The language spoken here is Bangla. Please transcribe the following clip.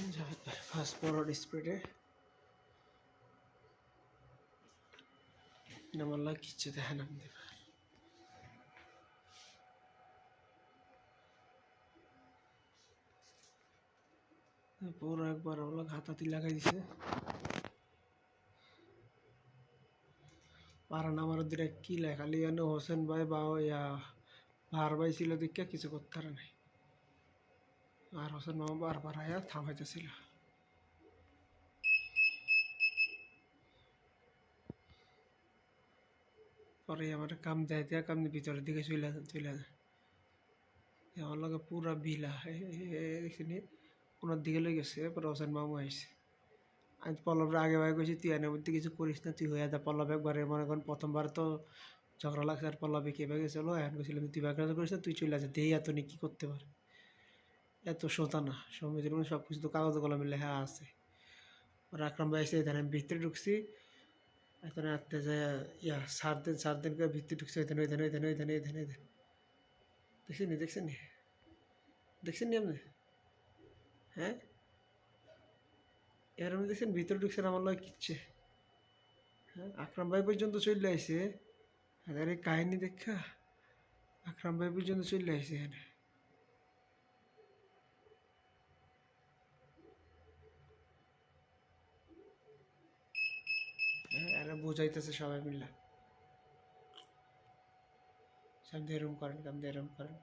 ফসফরাস স্প্রেডে নামাল্লা কিচ্ছু দেখে না পুরো একবার ওলা হাতাতি লাগাই দিছে পারা নামার দিকে কি লেখালি জানো হোসেন ভাই বা ইয়া ভার ভাই ছিল দেখে কিছু করতে পারে নাই আর হোসেন মামা বারবার আয়া থামাইতেছিল পরে আমার কাম দেয় দেয়া কাম ভিতরের দিকে চলে যায় আমার লগে পুরা বিলা দেখছিনি ওনার দিকে লই গেছে পরে হোসেন মামু আইসে আমি পল্লবের আগে ভাগে গেছি তুই এনের মধ্যে কিছু করিস না তুই হয়ে যা পল্লব একবারে মনে করেন প্রথমবার তো ঝগড়া লাগছে আর পল্লবে কে ভাগে গেছিলো এখন গেছিলাম তুই ভাগ করিস না তুই চলে আসে দেই এত নি কী করতে পারে এত শোতা না সমিতির মধ্যে সব কিছু তো কাগজ কলমে লেখা আছে ওর আকরাম ভাই এসে এখানে ভিতরে ঢুকছি এখানে আটতে যায় ইয়া সার দিন করে ভিতরে ঢুকছি এখানে দেখছেন নি আপনি হ্যাঁ এর মধ্যে দেখছেন ভিতরে ঢুকছেন আমার লয় কিচ্ছে হ্যাঁ আকরাম ভাই পর্যন্ত চলে আসে এদের এই কাহিনী দেখা আকরাম ভাই পর্যন্ত চলে আসে এখানে হ্যাঁ এরা বোঝাইতেছে সবাই মিলে সামনে এরম করেন